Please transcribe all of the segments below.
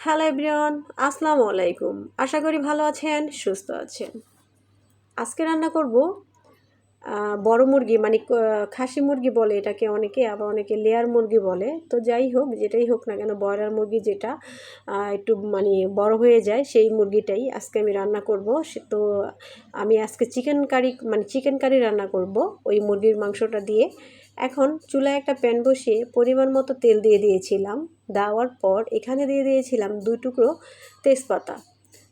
Hello everyone, আসসালামু আলাইকুম। আশা করি ভালো আছেন, সুস্থ আছেন। আজকে রান্না করব বড় মুরগি, মানে খাসি মুরগি বলে এটাকে অনেকে, আবার অনেকে লেয়ার মুরগি বলে। তো যাই হোক, যেটাই হোক না কেন, ব্রয়লার মুরগি যেটা একটু মানে বড় হয়ে যায়, সেই মুরগিটাই আজকে আমি রান্না করব। তো আমি আজকে চিকেন কারি রান্না করব ওই মুরগির মাংসটা দিয়ে। এখন চুলায় একটা প্যান বসিয়ে পরিমাণ মতো তেল দিয়ে দিয়েছিলাম। দেওয়ার পর এখানে দিয়ে দিয়েছিলাম 2 টুকরো তেজপাতা,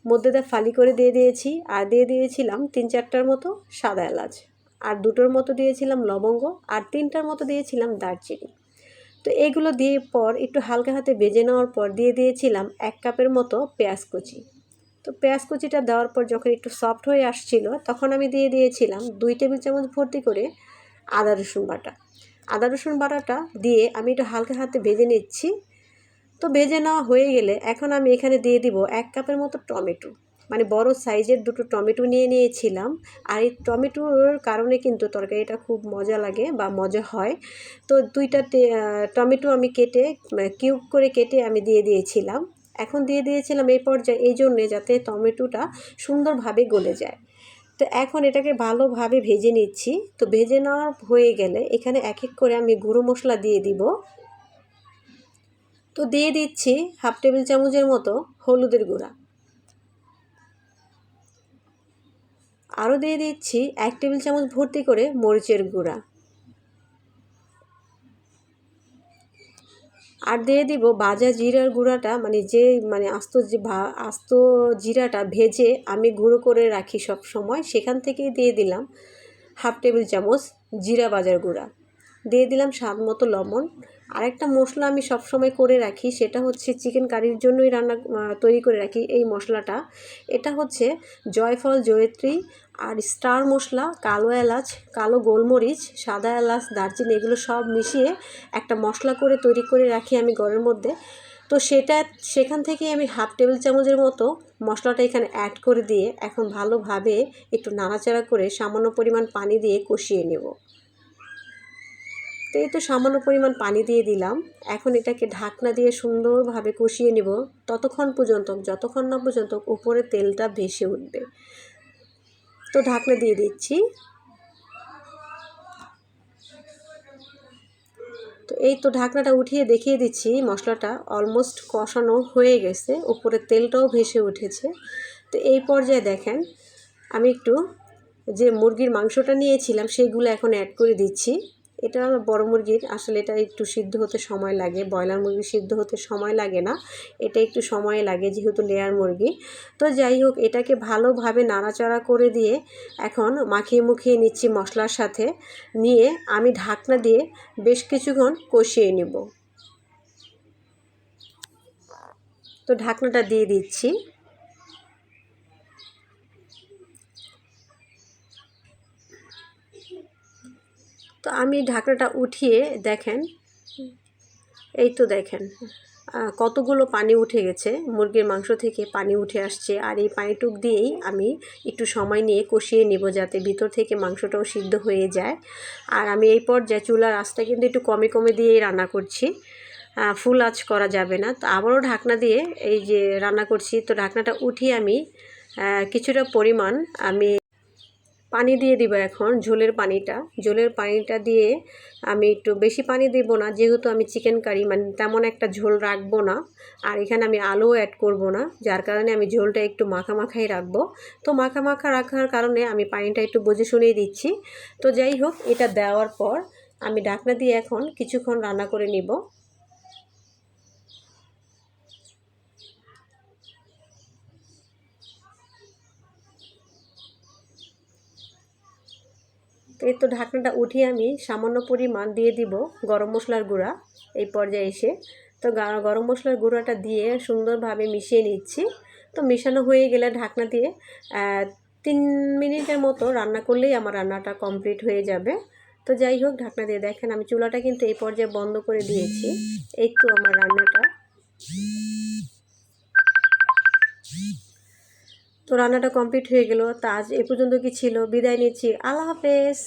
মধ্যে দিয়ে ফালি করে দিয়ে দিয়েছি। আর দিয়ে দিয়েছিলাম 3-4টার মতো সাদা এলাচ, আর 2টোর মতো দিয়েছিলাম লবঙ্গ, আর 3টার মতো দিয়েছিলাম দারচিনি। তো এগুলো দিয়ে পর একটু হালকা হাতে ভেজে নেওয়ার পর দিয়ে দিয়েছিলাম 1 কাপের মতো পেঁয়াজ কুচি। তো পেঁয়াজ কুচিটা দেওয়ার পর যখন একটু সফট হয়ে আসছিল, তখন আমি দিয়ে দিয়েছিলাম 2 টেবিল চামচ ভর্তি করে আদা রসুন বাটা। আদা রসুন বাটাটা দিয়ে আমি একটু হালকা হাতে ভেজে নিচ্ছি। তো ভেজে নেওয়া হয়ে গেলে এখন আমি এখানে দিয়ে দিব 1 কাপের মতো টমেটো, মানে বড় সাইজের 2টো টমেটো নিয়েছিলাম। আর এই টমেটোর কারণে কিন্তু তরকারিটা খুব মজা লাগে বা মজা হয়। তো 2টা টমেটো আমি কেটে কিউব করে কেটে আমি দিয়ে দিয়েছিলাম। এখন দিয়ে দিয়েছিলাম এই পর্যায়ে এই জন্যে যাতে টমেটোটা সুন্দরভাবে গলে যায়। তো এখন এটাকে ভালোভাবে ভেজে নিচ্ছি। তো ভেজে নেওয়া হয়ে গেলে এখানে এক এক করে আমি গুঁড়ো মশলা দিয়ে দিব। তো দিয়ে দিচ্ছি 1/2 টেবিল চামচের মতো হলুদের গুঁড়া, আরও দিয়ে দিচ্ছি 1 টেবিল চামচ ভর্তি করে মরিচের গুঁড়া, আর দিয়ে দিব ভাজা জিরার গুঁড়াটা, মানে আস্ত জিরাটা ভেজে আমি গুঁড়ো করে রাখি সব সময়, সেখান থেকেই দিয়ে দিলাম 1/2 টেবিল চামচ জিরা ভাজার গুঁড়া। দিয়ে দিলাম স্বাদ মতো লবণ। আরেকটা মশলা আমি সবসময় করে রাখি, সেটা হচ্ছে চিকেন কারির জন্যই তৈরি করে রাখি এই মশলাটা। এটা হচ্ছে জয়ফল, জয়িত্রী আর স্টার মশলা, কালো এলাচ, কালো গোলমরিচ, সাদা এলাচ, দারচিনি, এগুলো সব মিশিয়ে একটা মশলা করে তৈরি করে রাখি আমি ঘরের মধ্যে। তো সেখান থেকে আমি 1/2 টেবিল চামচের মতো মশলাটা এখানে অ্যাড করে দিয়ে এখন ভালোভাবে একটু নাড়াচাড়া করে সামান্য পরিমাণ পানি দিয়ে কষিয়ে নেব। তো এই তো সামান্য পরিমাণ পানি দিয়ে দিলাম। এখন এটাকে ঢাকনা দিয়ে সুন্দরভাবে কষিয়ে নেব যতক্ষণ না পর্যন্ত উপরে তেলটা ভেসে উঠবে। তো ঢাকনা দিয়ে দিচ্ছি। তো এই তো ঢাকনাটা উঠিয়ে দেখিয়ে দিচ্ছি, মশলাটা অলমোস্ট কষানো হয়ে গেছে, উপরে তেলটাও ভেসে উঠেছে। তো এই পর্যায়ে দেখেন আমি একটু যে মুরগির মাংসটা নিয়েছিলাম সেইগুলো এখন অ্যাড করে দিচ্ছি। এটা বড় মুরগির, আসলে এটা একটু সিদ্ধ হতে সময় লাগে, ব্রয়লার মুরগি সিদ্ধ হতে সময় লাগে না, এটা একটু সময় লাগে যেহেতু লেয়ার মুরগি। তো যাই হোক, এটাকে ভালোভাবে নাড়াচাড়া করে দিয়ে এখন মাখিয়ে নিচ্ছি মশলার সাথে, নিয়ে আমি ঢাকনা দিয়ে বেশ কিছুক্ষণ কষিয়ে নেব। তো ঢাকনাটা দিয়ে দিচ্ছি। তো আমি ঢাকনাটা উঠিয়ে দেখেন, এই তো দেখেন কতগুলো পানি উঠে গেছে, মুরগির মাংস থেকে পানি উঠে আসছে। আর এই পানিটুক দিয়েই আমি একটু সময় নিয়ে কষিয়ে নেব যাতে ভিতর থেকে মাংসটাও সিদ্ধ হয়ে যায়। আর আমি এই পর্যায়ে চুলার আঁচটা কিন্তু একটু কমে দিয়েই রান্না করছি, ফুল আঁচ করা যাবে না। তো আবারও ঢাকনা দিয়ে এই যে রান্না করছি। তো ঢাকনাটা উঠিয়ে আমি কিছুটা পরিমাণ আমি পানি দিয়ে দিব। এখন ঝোলের পানিটা দিয়ে আমি একটু বেশি পানি দেব না, যেহেতু আমি চিকেন কারি মানে তেমন একটা ঝোল রাখবো না। আর এখানে আমি আলুও অ্যাড করব না, যার কারণে আমি ঝোলটা একটু মাখাই রাখবো। তো মাখা রাখার কারণে আমি পানিটা একটু বুঝে শুনেই দিচ্ছি। তো যাই হোক, এটা দেওয়ার পর আমি ঢাকনা দিয়ে এখন কিছুক্ষণ রান্না করে নিব। তো এই তো ঢাকনাটা উঠিয়ে আমি সামান্য পরিমাণ দিয়ে দিব গরম মশলার গুঁড়া এই পর্যায়ে এসে। তো গরম মশলার গুঁড়াটা দিয়ে সুন্দরভাবে মিশিয়ে নিচ্ছি। তো মেশানো হয়ে গেলে ঢাকনা দিয়ে 3 মিনিটের মতো রান্না করলেই আমার রান্নাটা কমপ্লিট হয়ে যাবে। তো যাই হোক, ঢাকনা দিয়ে দেখেন আমি চুলাটা কিন্তু এই পর্যায়ে বন্ধ করে দিয়েছি। এই তো আমার রান্নাটা কমপ্লিট হয়ে গেল। তা আজ এ পর্যন্ত কি ছিল, বিদায় নিচ্ছি, আল্লাহ হাফেজ।